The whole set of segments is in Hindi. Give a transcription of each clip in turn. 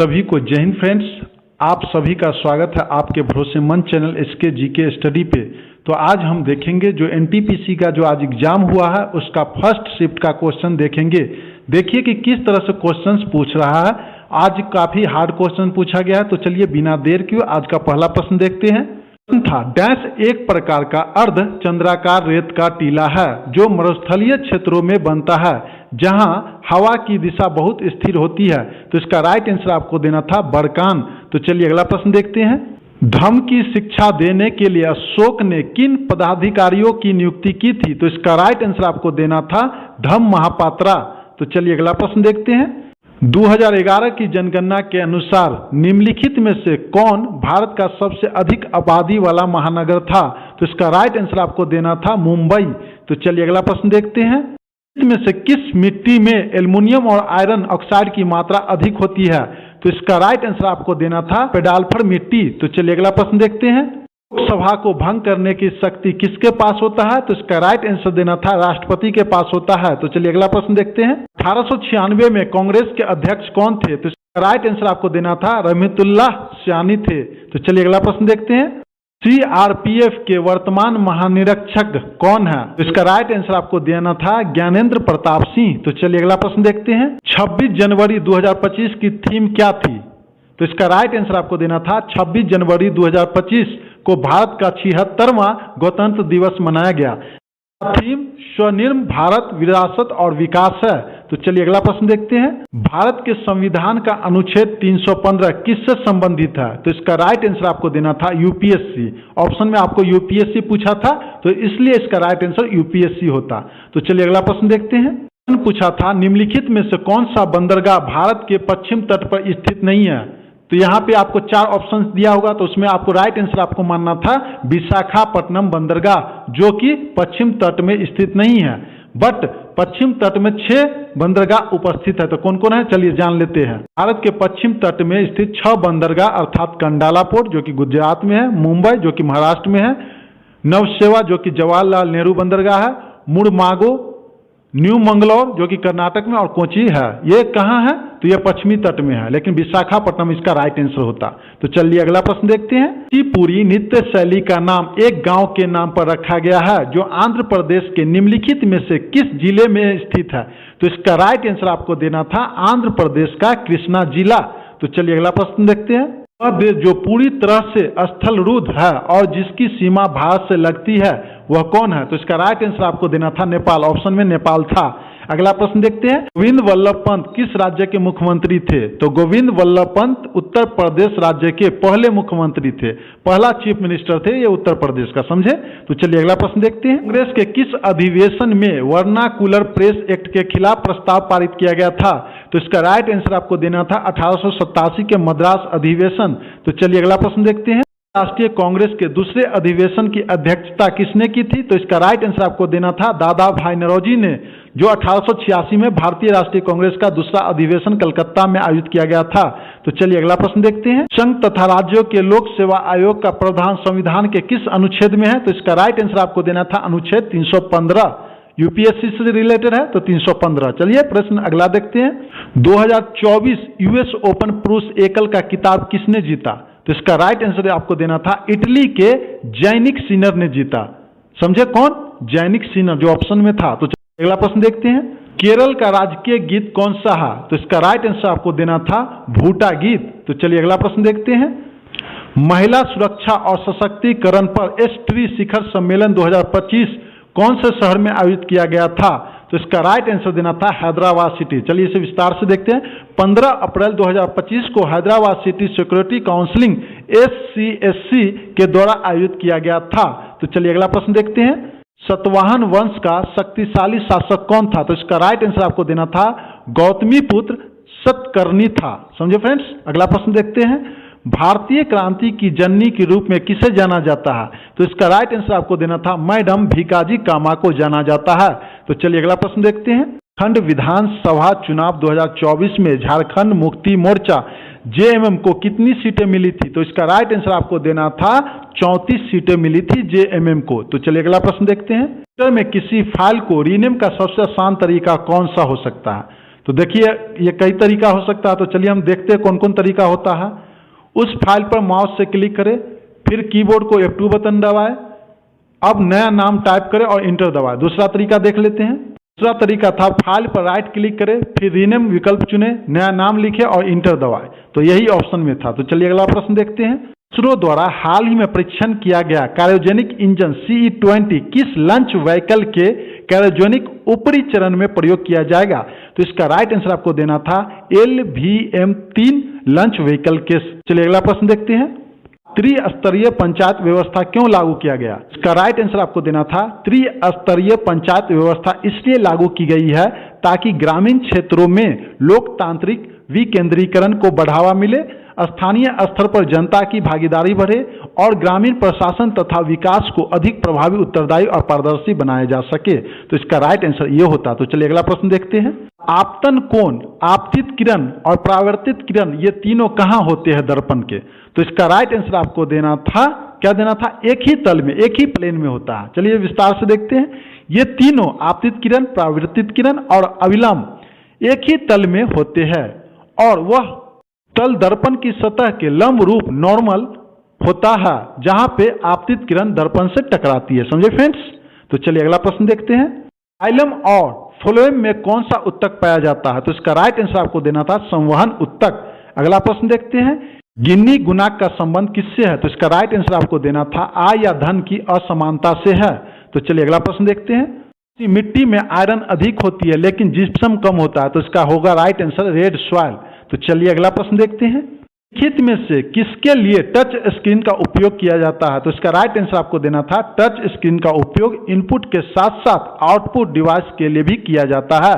सभी को जय हिंद फ्रेंड्स। आप सभी का स्वागत है आपके भरोसेमंद चैनल एसके जीके स्टडी पे। तो आज हम देखेंगे जो एनटीपीसी का जो आज एग्जाम हुआ है उसका फर्स्ट शिफ्ट का क्वेश्चन देखेंगे। देखिए कि किस तरह से क्वेश्चंस पूछ रहा है। आज काफ़ी हार्ड क्वेश्चन पूछा गया है। तो चलिए बिना देर किए आज का पहला प्रश्न देखते हैं। था डैश एक प्रकार का अर्ध चंद्राकार रेत का टीला है जो मरुस्थलीय क्षेत्रों में बनता है जहां हवा की दिशा बहुत स्थिर होती है। तो इसका राइट आंसर आपको देना था बरकान। तो चलिए अगला प्रश्न देखते हैं। धम्म की शिक्षा देने के लिए अशोक ने किन पदाधिकारियों की नियुक्ति की थी? तो इसका राइट आंसर आपको देना था धम्म महापात्रा। तो चलिए अगला प्रश्न देखते हैं। 2011 की जनगणना के अनुसार निम्नलिखित में से कौन भारत का सबसे अधिक आबादी वाला महानगर था? तो इसका राइट आंसर आपको देना था मुंबई। तो चलिए अगला प्रश्न देखते हैं। इनमें से किस मिट्टी में एल्युमिनियम और आयरन ऑक्साइड की मात्रा अधिक होती है? तो इसका राइट आंसर आपको देना था पेडाल्फर मिट्टी। तो चलिए अगला प्रश्न देखते हैं। लोकसभा को भंग करने की शक्ति किसके पास होता है? तो इसका राइट आंसर देना था राष्ट्रपति के पास होता है। तो चलिए अगला प्रश्न देखते हैं। 1896 में कांग्रेस के अध्यक्ष कौन थे? तो इसका राइट आंसर आपको देना था रहमतुल्लाह सियानी थे। तो चलिए अगला प्रश्न देखते हैं। सीआरपीएफ के वर्तमान महानिरीक्षक कौन है? तो इसका राइट आंसर आपको देना था ज्ञानेंद्र प्रताप सिंह। तो चलिए अगला प्रश्न देखते हैं। 26 जनवरी 2025 की थीम क्या थी? तो इसका राइट आंसर आपको देना था 26 जनवरी 2025 को भारत का 76वां गणतंत्र दिवस मनाया गया। थीम स्वर्णिम भारत विरासत और विकास है। तो चलिए अगला प्रश्न देखते हैं। भारत के संविधान का अनुच्छेद 315 किससे संबंधित है? तो इसका राइट आंसर आपको देना था यूपीएससी। ऑप्शन में आपको यूपीएससी पूछा था तो इसलिए इसका राइट आंसर यूपीएससी होता। तो चलिए अगला प्रश्न देखते हैं। पूछा था निम्नलिखित में से कौन सा बंदरगाह भारत के पश्चिम तट पर स्थित नहीं है? तो यहाँ पे आपको 4 ऑप्शंस दिया होगा तो उसमें आपको राइट आंसर आपको मानना था विशाखापट्टनम बंदरगाह जो कि पश्चिम तट में स्थित नहीं है। बट पश्चिम तट में 6 बंदरगाह उपस्थित है। तो कौन कौन है चलिए जान लेते हैं। भारत के पश्चिम तट में स्थित 6 बंदरगाह अर्थात कंडाला पोर्ट जो कि गुजरात में है, मुंबई जो कि महाराष्ट्र में है, नवसेवा जो कि जवाहरलाल नेहरू बंदरगाह है, मुरमागो न्यू मंगलौर जो कि कर्नाटक में और कोची है। ये कहाँ है? तो ये पश्चिमी तट में है लेकिन विशाखापट्टनम इसका राइट आंसर होता। तो चलिए अगला प्रश्न देखते हैं। कुचिपुड़ी नृत्य शैली का नाम एक गांव के नाम पर रखा गया है जो आंध्र प्रदेश के निम्नलिखित में से किस जिले में स्थित है? तो इसका राइट आंसर आपको देना था आंध्र प्रदेश का कृष्णा जिला। तो चलिए अगला प्रश्न देखते हैं। वह देश जो पूरी तरह से स्थलरूद्ध है और जिसकी सीमा भारत से लगती है वह कौन है? तो इसका राइट आंसर आपको देना था नेपाल। ऑप्शन में नेपाल था। अगला प्रश्न देखते हैं। गोविंद वल्लभ पंत किस राज्य के मुख्यमंत्री थे? तो गोविंद वल्लभ पंत उत्तर प्रदेश राज्य के पहले मुख्यमंत्री थे, पहला चीफ मिनिस्टर थे ये उत्तर प्रदेश का, समझे। तो चलिए अगला प्रश्न देखते हैं। कांग्रेस के किस अधिवेशन में वर्नाकुलर प्रेस एक्ट के खिलाफ प्रस्ताव पारित किया गया था? तो इसका राइट आंसर आपको देना था 1887 के मद्रास अधिवेशन। तो चलिए अगला प्रश्न देखते हैं। राष्ट्रीय कांग्रेस के दूसरे अधिवेशन की अध्यक्षता किसने की थी? तो इसका राइट आंसर आपको देना था दादा भाई नौरोजी ने जो 1886 में भारतीय राष्ट्रीय कांग्रेस का दूसरा अधिवेशन कलकत्ता में आयोजित किया गया था। तो चलिए अगला प्रश्न देखते हैं। संघ तथा राज्यों के लोक सेवा आयोग का प्रावधान संविधान के किस अनुच्छेद में है? तो इसका राइट आंसर आपको देना था अनुच्छेद 315। यूपीएससी से रिलेटेड है तो 315। चलिए प्रश्न अगला देखते हैं। 2024 यूएस ओपन पुरुष एकल का खिताब किसने जीता? तो इसका राइट आंसर आपको देना था इटली के जैनिक सिनर ने जीता। समझे कौन? जैनिक सिनर जो ऑप्शन में था। तो अगला प्रश्न देखते हैं। केरल का राजकीय गीत कौन सा है? तो इसका राइट आंसर आपको देना था भूटा गीत। तो चलिए अगला प्रश्न देखते हैं। महिला सुरक्षा और सशक्तिकरण पर एस-ट्री शिखर सम्मेलन 2025 कौन से शहर में आयोजित किया गया था? तो इसका राइट आंसर देना था हैदराबाद सिटी। चलिए इसे विस्तार से देखते हैं। 15 अप्रैल 2025 को Hyderabad city security counselling SCSC के द्वारा आयोजित किया गया था। तो चलिए अगला प्रश्न देखते हैं। सतवाहन वंश का शक्तिशाली शासक कौन था? तो इसका राइट आंसर आपको देना था गौतमी पुत्र सतकर्णी था। समझे फ्रेंड्स। अगला प्रश्न देखते हैं। भारतीय क्रांति की जननी के रूप में किसे जाना जाता है? तो इसका राइट आंसर आपको देना था मैडम भीकाजी कामा को जाना जाता है। तो चलिए अगला प्रश्न देखते हैं। खंड विधानसभा चुनाव 2024 में झारखंड मुक्ति मोर्चा जेएमएम को कितनी सीटें मिली थी? तो इसका राइट आंसर आपको देना था 34 सीटें मिली थी जेएमएम को। तो चलिए अगला प्रश्न देखते हैं। में किसी फाइल को रीनेम का सबसे आसान तरीका कौन सा हो सकता है? तो देखिए ये कई तरीका हो सकता है, तो चलिए हम देखते हैं कौन कौन तरीका होता है। उस फाइल पर माउस से क्लिक करें, फिर कीबोर्ड को F2 बटन दबाएं, अब नया नाम टाइप करें और इंटर दबाएं। दूसरा तरीका देख लेते हैं। दूसरा तरीका था फाइल पर राइट क्लिक करें, फिर रीनेम विकल्प चुनें, नया नाम लिखें और इंटर दबाएं। तो यही ऑप्शन में था। तो चलिए अगला प्रश्न देखते हैं। इसरो द्वारा हाल ही में परीक्षण किया गया क्रायोजेनिक इंजन CE-20 किस लॉन्च व्हीकल के क्रायोजेनिक ऊपरी चरण में प्रयोग किया जाएगा? तो इसका राइट आंसर आपको देना था LVM-3 लॉन्च व्हीकल के। चलिए अगला प्रश्न देखते हैं। त्रिस्तरीय पंचायत व्यवस्था क्यों लागू किया गया? इसका राइट आंसर आपको देना था त्रिस्तरीय पंचायत व्यवस्था इसलिए लागू की गई है ताकि ग्रामीण क्षेत्रों में लोकतांत्रिक विकेंद्रीकरण को बढ़ावा मिले, स्थानीय स्तर पर जनता की भागीदारी बढ़े और ग्रामीण प्रशासन तथा विकास को अधिक प्रभावी, उत्तरदायी और पारदर्शी बनाया जा सके। तो इसका राइट आंसर ये होता। तो चलिए अगला प्रश्न देखते हैं। आपतन कोण, आपतित किरण और परावर्तित किरण ये तीनों कहाँ होते हैं दर्पण के? तो इसका राइट आंसर आपको देना था, क्या देना था? एक ही तल में, एक ही प्लेन में होता है। चलिए विस्तार से देखते हैं। ये तीनों आपतित किरण, परावर्तित किरण और अविलंब एक ही तल में होते हैं और वह तल दर्पण की सतह के लंब रूप नॉर्मल होता है जहां पे आपतित किरण दर्पण से टकराती है। समझे फ्रेंड्स? तो चलिए अगला प्रश्न देखते हैं। जाइलम और फ्लोएम में कौन सा उत्तक पाया जाता है? तो इसका राइट आंसर आपको देना था संवहन उत्तक। अगला प्रश्न देखते हैं। गिन्नी गुणांक का संबंध किससे है? तो इसका राइट आंसर आपको देना था आय या धन की असमानता से है। तो चलिए अगला प्रश्न देखते हैं। मिट्टी में आयरन अधिक होती है लेकिन जिप्सम कम होता है, तो इसका होगा राइट आंसर रेड सॉइल। तो चलिए अगला प्रश्न देखते हैं। निम्नलिखित में से किसके लिए टच स्क्रीन का उपयोग किया जाता है? तो इसका राइट आंसर आपको देना था टच स्क्रीन का उपयोग इनपुट के साथ साथ आउटपुट डिवाइस के लिए भी किया जाता है।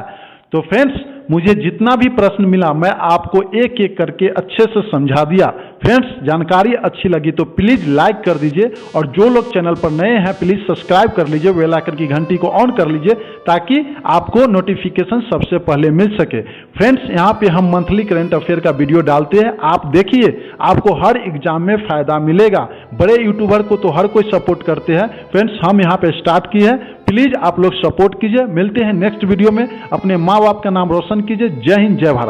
तो फ्रेंड्स मुझे जितना भी प्रश्न मिला मैं आपको एक एक करके अच्छे से समझा दिया। फ्रेंड्स जानकारी अच्छी लगी तो प्लीज लाइक कर दीजिए और जो लोग चैनल पर नए हैं प्लीज सब्सक्राइब कर लीजिए, बेल आइकन की घंटी को ऑन कर लीजिए ताकि आपको नोटिफिकेशन सबसे पहले मिल सके। फ्रेंड्स यहाँ पे हम मंथली करंट अफेयर का वीडियो डालते हैं, आप देखिए, आपको हर एग्जाम में फायदा मिलेगा। बड़े यूट्यूबर को तो हर कोई सपोर्ट करते हैं, फ्रेंड्स हम यहाँ पे स्टार्ट किए हैं, प्लीज आप लोग सपोर्ट कीजिए। मिलते हैं नेक्स्ट वीडियो में। अपने माँ बाप का नाम रोशन कीजिए। जय हिंद, जय भारत।